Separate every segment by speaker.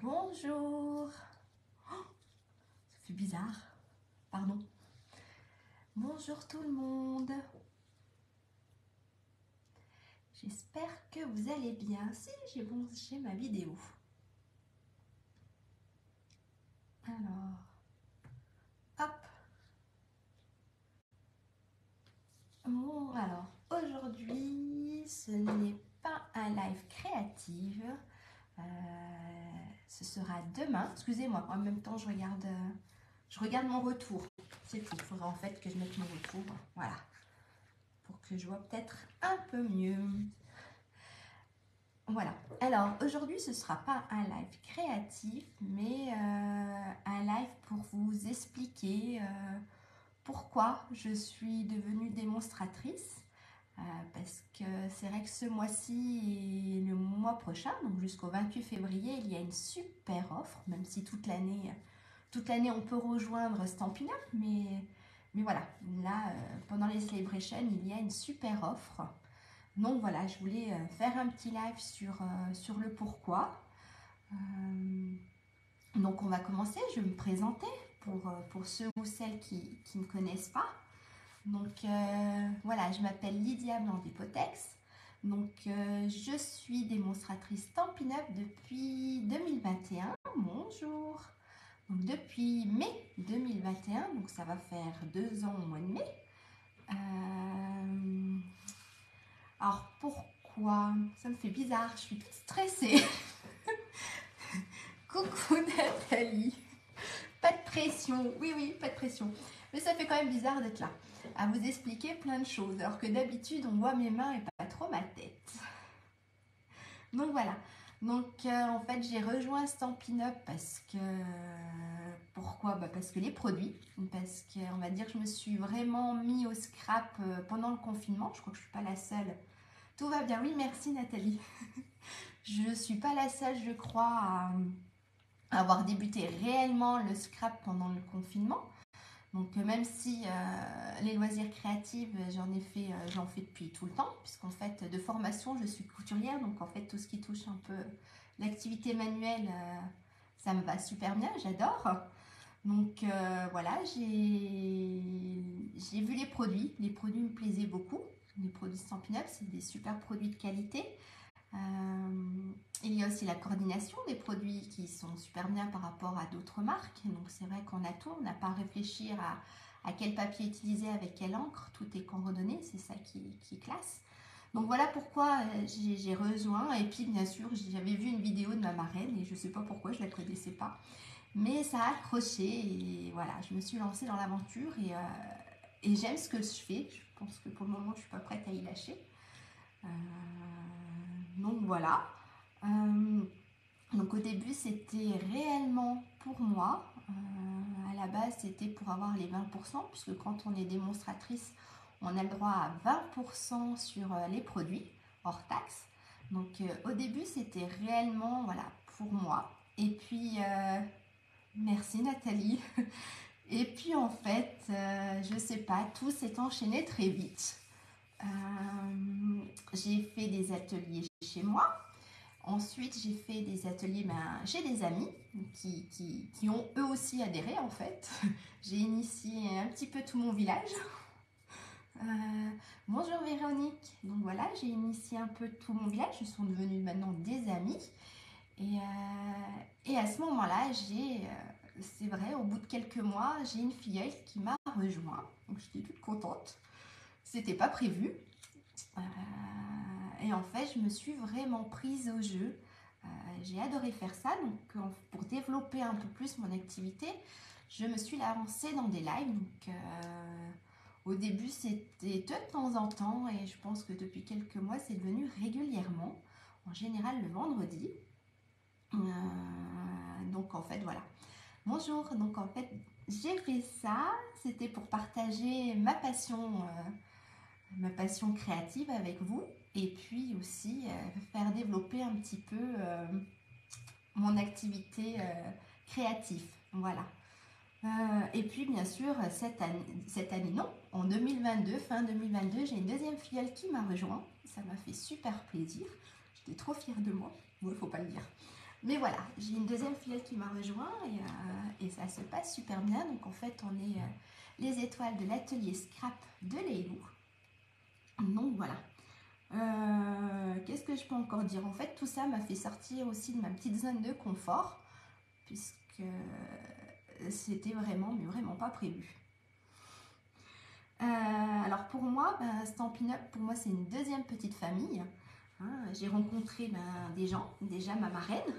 Speaker 1: Bonjour. Oh, ça fait bizarre. Pardon. Bonjour tout le monde. J'espère que vous allez bien. Si, j'ai ma vidéo. Alors, hop. Bon, alors, aujourd'hui, ce n'est pas un live créatif. Ce sera demain. Excusez-moi, en même temps, je regarde mon retour. C'est tout. Il faudra en fait que je mette mon retour. Voilà. Pour que je vois peut-être un peu mieux. Voilà. Alors, aujourd'hui, ce ne sera pas un live créatif, mais un live pour vous expliquer pourquoi je suis devenue démonstratrice. Parce que c'est vrai que ce mois-ci et le mois prochain, donc jusqu'au 28 février, il y a une super offre, même si toute l'année on peut rejoindre Stampin' Up, mais voilà, là, pendant les celebrations, il y a une super offre. Donc voilà, je voulais faire un petit live sur le pourquoi. Donc on va commencer, je vais me présenter pour ceux ou celles qui ne me connaissent pas. Donc voilà, je m'appelle Lydia Blanc-Despotex. Donc je suis démonstratrice Stampin' Up depuis 2021. Bonjour. Donc depuis mai 2021, donc ça va faire 2 ans au mois de mai. Alors pourquoi? Ça me fait bizarre, je suis toute stressée. Coucou Nathalie. Pas de pression, oui, pas de pression. Mais ça fait quand même bizarre d'être là, à vous expliquer plein de choses, alors que d'habitude on voit mes mains et pas trop ma tête. Donc voilà. Donc en fait j'ai rejoint Stampin' Up parce que... Pourquoi? Parce que les produits, parce qu'on va dire que je me suis vraiment mis au scrap pendant le confinement. Je crois que je ne suis pas la seule. Tout va bien, oui merci Nathalie. Je ne suis pas la seule, je crois, à avoir débuté réellement le scrap pendant le confinement. Donc même si les loisirs créatifs, j'en fais depuis tout le temps, puisqu'en fait de formation je suis couturière, donc en fait tout ce qui touche un peu l'activité manuelle, ça me va super bien, j'adore. Donc voilà, j'ai vu les produits me plaisaient beaucoup. Les produits Stampin' Up, c'est des super produits de qualité. Il y a aussi la coordination des produits qui sont super bien par rapport à d'autres marques. Donc c'est vrai qu'on a tout, on n'a pas à réfléchir à quel papier utiliser, avec quelle encre, tout est coordonné, c'est ça qui est classe. Donc voilà pourquoi j'ai rejoint. Et puis bien sûr, j'avais vu une vidéo de ma marraine et je ne sais pas pourquoi, je ne la connaissais pas. Mais ça a accroché et voilà, je me suis lancée dans l'aventure et j'aime ce que je fais. Je pense que pour le moment, je ne suis pas prête à y lâcher. Donc voilà. Donc au début c'était réellement pour moi. À la base c'était pour avoir les 20%, puisque quand on est démonstratrice on a le droit à 20% sur les produits hors taxe. Donc au début c'était réellement voilà, pour moi. Et puis merci Nathalie. Et puis en fait je sais pas, tout s'est enchaîné très vite. J'ai fait des ateliers chez moi. Ensuite, j'ai fait des ateliers chez des amis qui ont eux aussi adhéré en fait. J'ai initié un petit peu tout mon village. Bonjour Véronique. Donc voilà, j'ai initié un peu tout mon village. Ils sont devenus maintenant des amis. Et à ce moment-là, c'est vrai, au bout de quelques mois, j'ai une filleule qui m'a rejoint. Donc j'étais toute contente. C'était pas prévu. Et en fait, je me suis vraiment prise au jeu. J'ai adoré faire ça. Donc, pour développer un peu plus mon activité, je me suis lancée dans des lives. Donc, au début, c'était de temps en temps. Et je pense que depuis quelques mois, c'est devenu régulièrement. En général, le vendredi. Donc, en fait, voilà. Bonjour. Donc, en fait, j'ai fait ça. C'était pour partager ma passion créative avec vous, et puis aussi faire développer un petit peu mon activité créative. Voilà. Et puis bien sûr cette année non, en 2022, fin 2022, j'ai une deuxième filleule qui m'a rejoint. Ça m'a fait super plaisir. J'étais trop fière de moi. Il ne faut pas le dire. Mais voilà, j'ai une deuxième filleule qui m'a rejoint et ça se passe super bien. Donc en fait, on est les étoiles de l'atelier scrap de Leilou. Donc voilà. Qu'est-ce que je peux encore dire? En fait, tout ça m'a fait sortir aussi de ma petite zone de confort, puisque c'était vraiment, mais vraiment pas prévu. Alors pour moi, Stampin' Up, pour moi, c'est une deuxième petite famille. Hein, j'ai rencontré des gens, déjà ma marraine,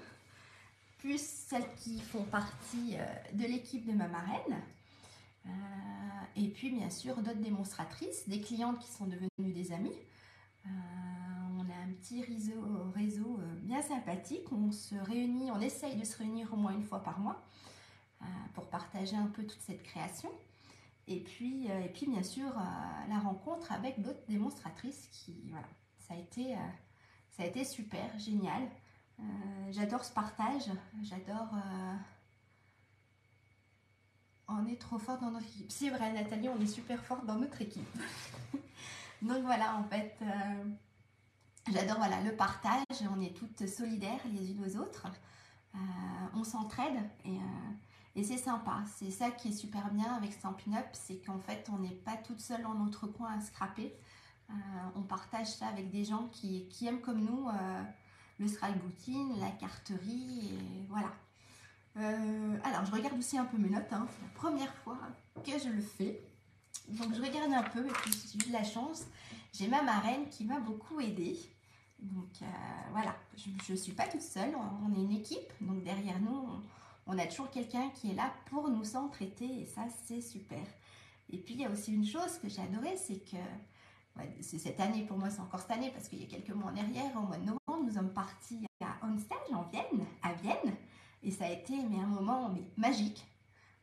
Speaker 1: plus celles qui font partie de l'équipe de ma marraine. Et puis bien sûr d'autres démonstratrices, des clientes qui sont devenues des amies. On a un petit réseau bien sympathique. On se réunit, on essaye de se réunir au moins une fois par mois pour partager un peu toute cette création. Et puis bien sûr la rencontre avec d'autres démonstratrices qui, voilà, ça a été super, génial. J'adore ce partage, j'adore... on est trop fort dans notre équipe. C'est vrai, Nathalie, on est super fort dans notre équipe. Donc voilà, en fait, j'adore voilà, le partage. On est toutes solidaires les unes aux autres. On s'entraide et c'est sympa. C'est ça qui est super bien avec Stampin' Up, c'est qu'en fait, on n'est pas toute seule dans notre coin à scraper. On partage ça avec des gens qui aiment comme nous le scrapbooking, la carterie, et voilà. Alors, je regarde aussi un peu mes notes, hein. C'est la première fois que je le fais. Donc, je regarde un peu et puis j'ai eu de la chance. J'ai ma marraine qui m'a beaucoup aidée. Donc, voilà, je ne suis pas toute seule, on est une équipe. Donc, derrière nous, on a toujours quelqu'un qui est là pour nous s'entraider et ça, c'est super. Et puis, il y a aussi une chose que j'ai adorée, c'est que c'est cette année, pour moi, c'est encore cette année parce qu'il y a quelques mois en arrière, au mois de novembre, nous sommes partis à Onstage à Vienne. Et ça a été un moment magique,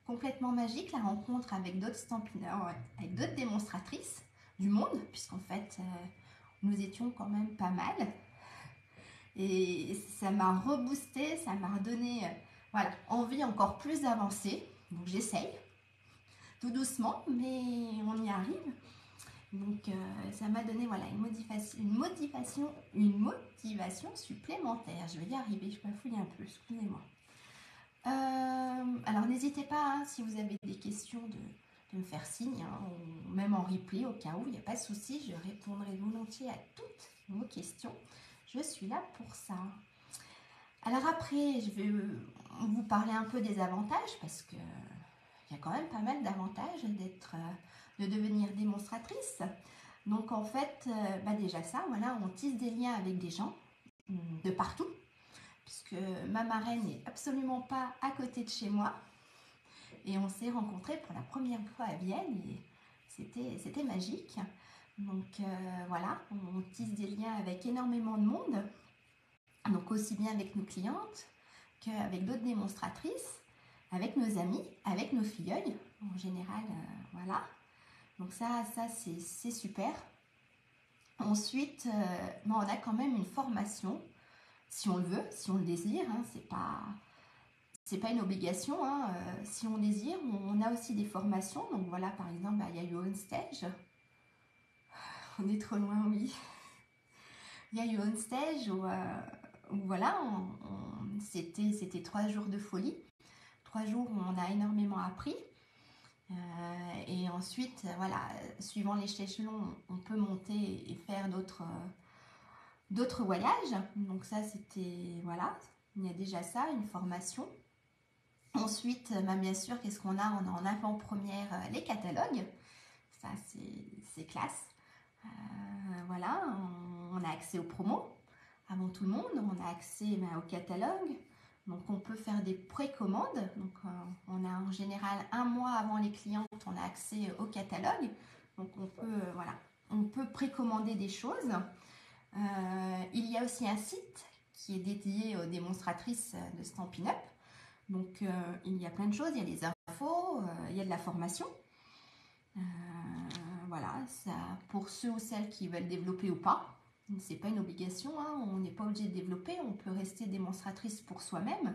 Speaker 1: complètement magique, la rencontre avec d'autres stampineurs, avec d'autres démonstratrices du monde, puisqu'en fait, nous étions quand même pas mal. Et ça m'a reboosté, ça m'a redonné voilà, envie encore plus d'avancer. Donc j'essaye, tout doucement, mais on y arrive. Donc ça m'a donné voilà, une motivation supplémentaire. Je vais y arriver, je bafouille un peu, excusez-moi. Alors n'hésitez pas, hein, si vous avez des questions, de me faire signe, hein, ou même en replay au cas où, il n'y a pas de souci, je répondrai volontiers à toutes vos questions. Je suis là pour ça. Alors après, je vais vous parler un peu des avantages, parce que il y a quand même pas mal d'avantages de devenir démonstratrice. Donc en fait, déjà ça, voilà, on tisse des liens avec des gens de partout, puisque ma marraine n'est absolument pas à côté de chez moi. Et on s'est rencontrés pour la première fois à Vienne et c'était magique. Donc voilà, on tisse des liens avec énormément de monde, donc aussi bien avec nos clientes qu'avec d'autres démonstratrices, avec nos amis, avec nos filleuls en général, voilà. Donc ça c'est super. Ensuite, on a quand même une formation, si on le veut, si on le désire, hein, c'est pas une obligation, hein. Si on désire, on a aussi des formations. Donc voilà, par exemple, il y a eu Onstage. On est trop loin, oui. Il y a eu Onstage où voilà, c'était 3 jours de folie. 3 jours où on a énormément appris. Et ensuite, voilà, suivant les échelons, on peut monter et faire d'autres voyages. Donc ça, c'était, voilà, il y a déjà ça, une formation. Ensuite, bien sûr, qu'est-ce qu'on a? On a en avant-première les catalogues. Ça, c'est classe. Voilà, on a accès aux promos avant tout le monde. On a accès au catalogue. Donc, on peut faire des précommandes. Donc, on a en général 1 mois avant les clientes, on a accès au catalogue. Donc, on peut précommander des choses. Il y a aussi un site qui est dédié aux démonstratrices de Stampin' Up. Donc, il y a plein de choses, il y a les infos, il y a de la formation. Voilà, ça, pour ceux ou celles qui veulent développer ou pas, c'est pas une obligation, hein, on n'est pas obligé de développer, on peut rester démonstratrice pour soi-même.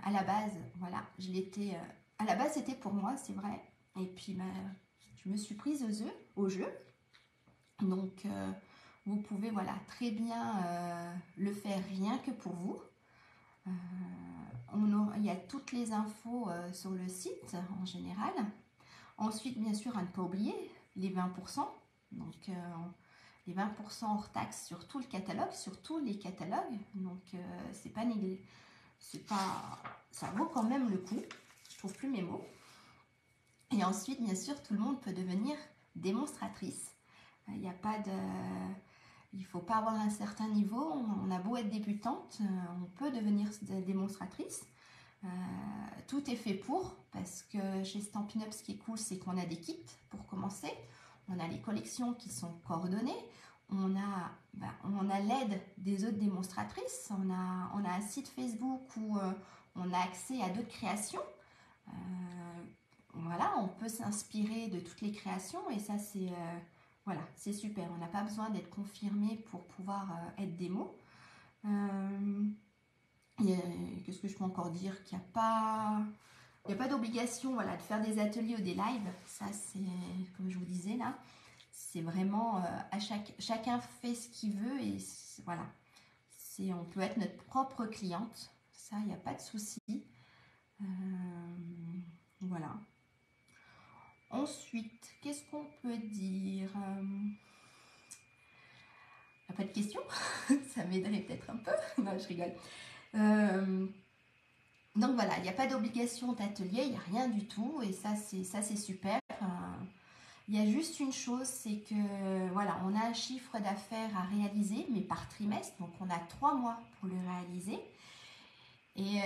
Speaker 1: À la base, voilà, je l'étais. À la base, c'était pour moi, c'est vrai. Et puis, je me suis prise au jeu. Donc, vous pouvez, voilà, très bien le faire rien que pour vous. Il y a toutes les infos sur le site en général. Ensuite, bien sûr, à ne pas oublier, les 20%. Donc, les 20% hors taxe sur tout le catalogue, sur tous les catalogues. Donc, c'est pas négligé. Ça vaut quand même le coup. Je trouve plus mes mots. Et ensuite, bien sûr, tout le monde peut devenir démonstratrice. Il n'y a pas de... Il ne faut pas avoir un certain niveau. On a beau être débutante, on peut devenir démonstratrice. Tout est fait pour, parce que chez Stampin' Up, ce qui est cool, c'est qu'on a des kits pour commencer. On a les collections qui sont coordonnées. On a l'aide des autres démonstratrices. On a un site Facebook où on a accès à d'autres créations. Voilà, on peut s'inspirer de toutes les créations et ça, voilà, c'est super. On n'a pas besoin d'être confirmé pour pouvoir être démo. Qu'est-ce que je peux encore dire? Qu'il n'y a pas d'obligation, voilà, de faire des ateliers ou des lives. Ça, c'est, comme je vous disais là, c'est vraiment chacun fait ce qu'il veut et voilà. On peut être notre propre cliente. Ça, il n'y a pas de souci. Voilà. Ensuite, qu'est-ce qu'on peut dire? Pas de questions? Ça m'aiderait peut-être un peu. Non, je rigole. Donc voilà, il n'y a pas d'obligation d'atelier, il n'y a rien du tout. Et ça, c'est super. Il y a juste une chose, c'est que voilà, on a un chiffre d'affaires à réaliser, mais par trimestre. Donc on a 3 mois pour le réaliser. Et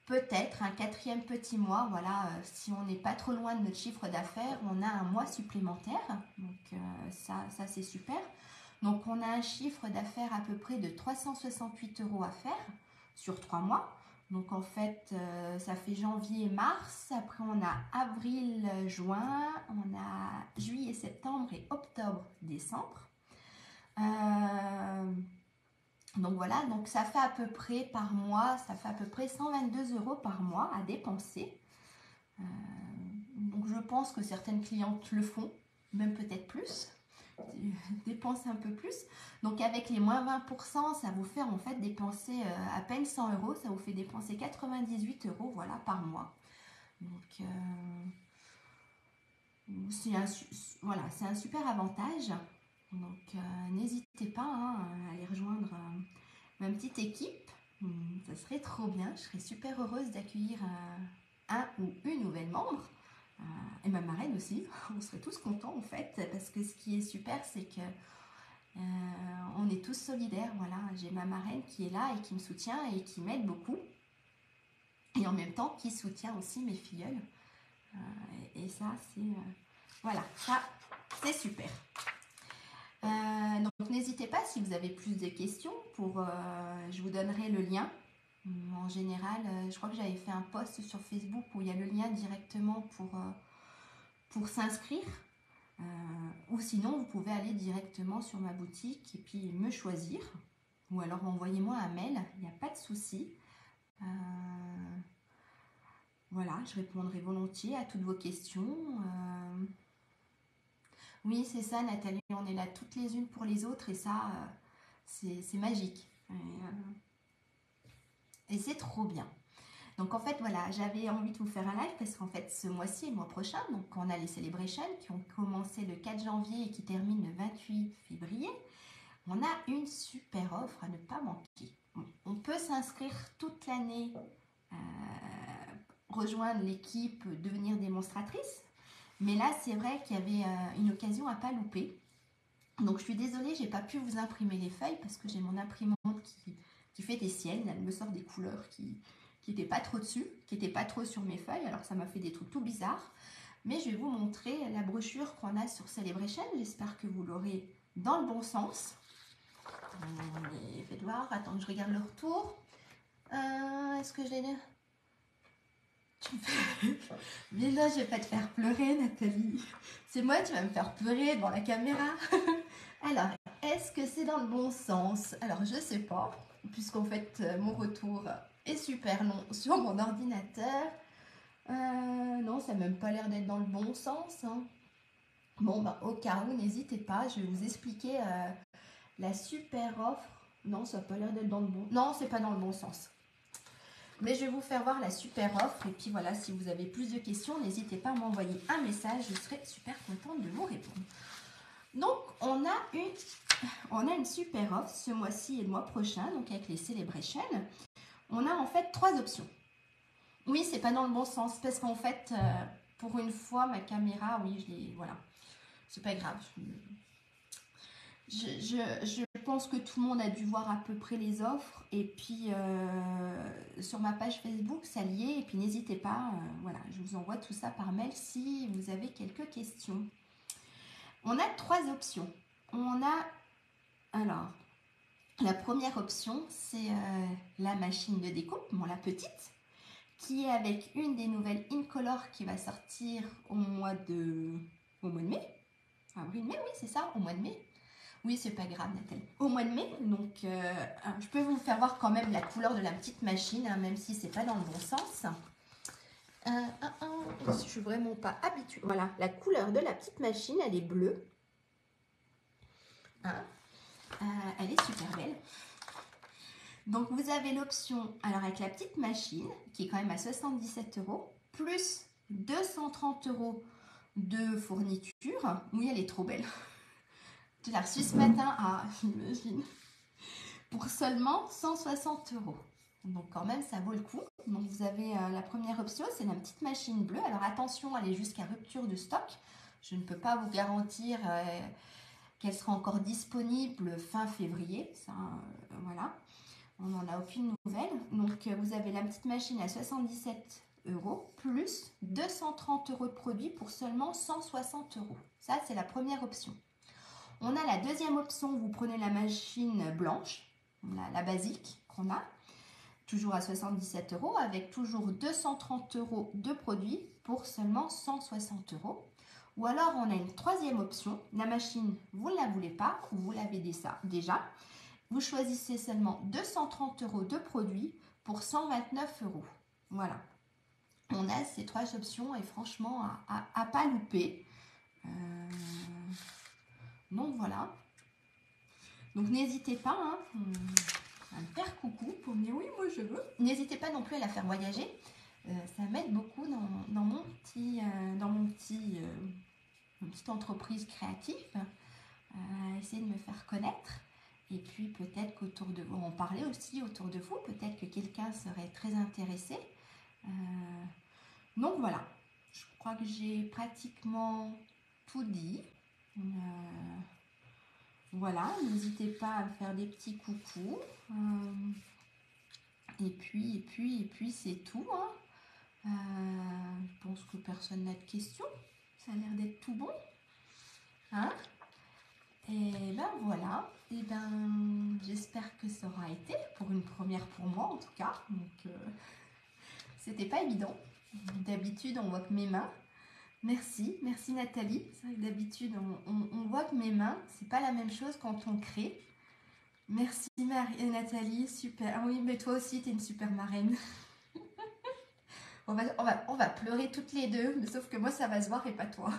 Speaker 1: peut-être un 4e petit mois, voilà, si on n'est pas trop loin de notre chiffre d'affaires, on a un mois supplémentaire. Donc ça c'est super. Donc on a un chiffre d'affaires à peu près de 368 € à faire sur 3 mois. Donc en fait, ça fait janvier, mars. Après on a avril, juin. On a juillet, septembre et octobre, décembre. Donc voilà, donc ça fait à peu près par mois, ça fait à peu près 122 € par mois à dépenser. Donc je pense que certaines clientes le font, même peut-être plus, dépensent un peu plus. Donc avec les moins 20%, ça vous fait en fait dépenser à peine 100 €, ça vous fait dépenser 98 € voilà, par mois. Donc c'est un super avantage. Donc n'hésitez pas à aller rejoindre ma petite équipe. Ça serait trop bien. Je serais super heureuse d'accueillir un ou une nouvelle membre. Et ma marraine aussi. On serait tous contents en fait. Parce que ce qui est super, c'est que on est tous solidaires. Voilà, j'ai ma marraine qui est là et qui me soutient et qui m'aide beaucoup. Et en même temps, qui soutient aussi mes filleuls. Et ça, voilà, ça, c'est super. Donc n'hésitez pas si vous avez plus de questions, je vous donnerai le lien. En général, je crois que j'avais fait un post sur Facebook où il y a le lien directement pour s'inscrire. Ou sinon, vous pouvez aller directement sur ma boutique et puis me choisir. Ou alors envoyez-moi un mail, il n'y a pas de souci. Voilà, je répondrai volontiers à toutes vos questions. Oui, c'est ça, Nathalie, on est là toutes les unes pour les autres et ça, c'est magique. Et c'est trop bien. Donc en fait, voilà, j'avais envie de vous faire un live parce qu'en fait, ce mois-ci et le mois prochain, donc on a les celebrations qui ont commencé le 4 janvier et qui terminent le 28 février. On a une super offre à ne pas manquer. On peut s'inscrire toute l'année, rejoindre l'équipe, devenir démonstratrice. Mais là, c'est vrai qu'il y avait une occasion à ne pas louper. Donc, je suis désolée, je n'ai pas pu vous imprimer les feuilles parce que j'ai mon imprimante qui fait des siennes. Elle me sort des couleurs qui n'étaient pas trop dessus, qui n'étaient pas trop sur mes feuilles. Alors, ça m'a fait des trucs tout bizarres. Mais je vais vous montrer la brochure qu'on a sur Celebration. J'espère que vous l'aurez dans le bon sens. Faites voir, attends, je regarde le retour. Est-ce que je l'ai là? Mais là, je vais pas te faire pleurer, Nathalie. C'est moi, tu vas me faire pleurer devant la caméra. Alors, est-ce que c'est dans le bon sens? Alors, je sais pas, puisqu'en fait, mon retour est super long sur mon ordinateur. Non, ça n'a même pas l'air d'être dans le bon sens. Bon, bah, au cas où, n'hésitez pas, je vais vous expliquer la super offre Non, ça n'a pas l'air d'être dans le bon... Non, c'est pas dans le bon sens. Mais je vais vous faire voir la super offre. Et puis voilà, si vous avez plus de questions, n'hésitez pas à m'envoyer un message. Je serai super contente de vous répondre. Donc, on a une super offre ce mois-ci et le mois prochain, donc avec les Celebrations. On a en fait 3 options. Oui, c'est pas dans le bon sens, parce qu'en fait, pour une fois, ma caméra, oui, je l'ai... Voilà. C'est pas grave. Je pense que tout le monde a dû voir à peu près les offres. Et puis, sur ma page Facebook, ça y est. Et puis, n'hésitez pas, voilà, je vous envoie tout ça par mail si vous avez quelques questions. On a 3 options. On a, alors, la première option, c'est la machine de découpe, bon, la petite, qui est avec une des nouvelles Incolor qui va sortir au mois de mai. Avril-mai, oui, c'est ça, au mois de mai. Oui, c'est pas grave, Nathalie. Au mois de mai, donc je peux vous faire voir quand même la couleur de la petite machine, hein, même si c'est pas dans le bon sens. Je suis vraiment pas habituée. Voilà, la couleur de la petite machine, elle est bleue. Hein, elle est super belle. Donc vous avez l'option, alors avec la petite machine, qui est quand même à 77 €, plus 230 € de fourniture. Oui, elle est trop belle. Je l'ai reçue ce matin, j'imagine, pour seulement 160 €. Donc quand même, ça vaut le coup. Donc vous avez la première option, c'est la petite machine bleue. Alors attention, elle est jusqu'à rupture de stock. Je ne peux pas vous garantir qu'elle sera encore disponible fin février. Ça, voilà. On n'en a aucune nouvelle. Donc, vous avez la petite machine à 77 € plus 230 € de produits pour seulement 160 €. Ça, c'est la première option. On a la deuxième option. Vous prenez la machine blanche, la basique qu'on a, toujours à 77 € avec toujours 230 € de produits pour seulement 160 €. Ou alors, on a une troisième option. La machine, vous ne la voulez pas ou vous l'avez déjà. Vous choisissez seulement 230 € de produits pour 129 €. Voilà. On a ces 3 options et franchement, à pas louper. Donc voilà. Donc n'hésitez pas à me faire coucou pour me dire oui, moi je veux. N'hésitez pas non plus à la faire voyager. Ça m'aide beaucoup dans mon petite entreprise créative. Essayer de me faire connaître. Et puis peut-être qu'autour de vous, en parler aussi autour de vous, peut-être que quelqu'un serait très intéressé. Donc voilà, je crois que j'ai pratiquement tout dit. Voilà, n'hésitez pas à me faire des petits coucous. Et puis c'est tout. Je pense que personne n'a de questions. Ça a l'air d'être tout bon. Et ben voilà, et ben j'espère que ça aura été pour une première pour moi en tout cas. Donc c'était pas évident. D'habitude on voit que mes mains. Merci Nathalie. C'est vrai que d'habitude on voit que mes mains, c'est pas la même chose quand on crée. Merci Marie et Nathalie, super. Ah oui, mais toi aussi t'es une super marraine. on va pleurer toutes les deux, mais sauf que moi ça va se voir et pas toi.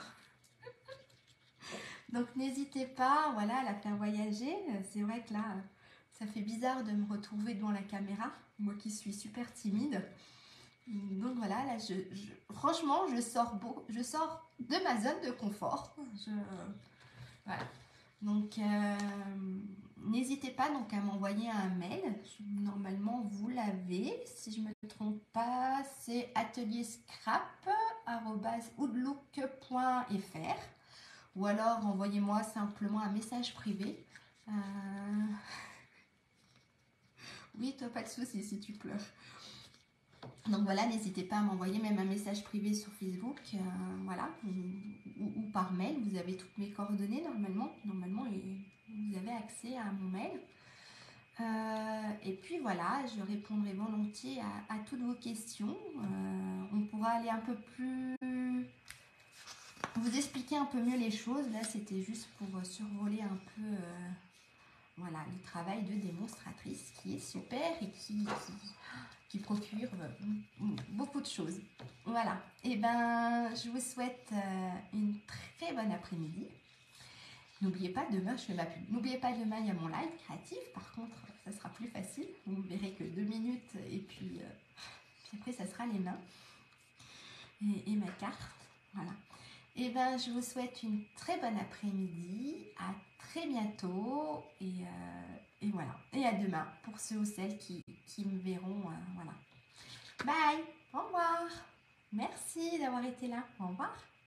Speaker 1: Donc n'hésitez pas, voilà, à la faire voyager. C'est vrai que là, ça fait bizarre de me retrouver devant la caméra, moi qui suis super timide. Donc voilà, là, franchement, je sors de ma zone de confort. Voilà. Donc n'hésitez pas donc à m'envoyer un mail. Normalement, vous l'avez. Si je ne me trompe pas, c'est atelier-scrap@outlook.fr. Ou alors, envoyez-moi simplement un message privé. Oui, toi, pas de souci si tu pleures. Donc voilà, n'hésitez pas à m'envoyer même un message privé sur Facebook, voilà, ou par mail. Vous avez toutes mes coordonnées normalement. Normalement, vous avez accès à mon mail. Et puis voilà, je répondrai volontiers à toutes vos questions. On pourra aller un peu plus... vous expliquer un peu mieux les choses. Là, c'était juste pour survoler un peu voilà, le travail de démonstratrice qui est super et qui procure beaucoup de choses. Voilà. Et ben, je vous souhaite une très bonne après-midi. N'oubliez pas, demain, je fais ma pub. N'oubliez pas, demain, il y a mon live créatif. Par contre, ça sera plus facile. Vous ne verrez que 2 minutes et puis après ça sera les mains et ma carte. Voilà. Et ben je vous souhaite une très bonne après-midi, à très bientôt et voilà. Et à demain pour ceux ou celles qui me verront. Voilà. Bye, au revoir. Merci d'avoir été là. Au revoir.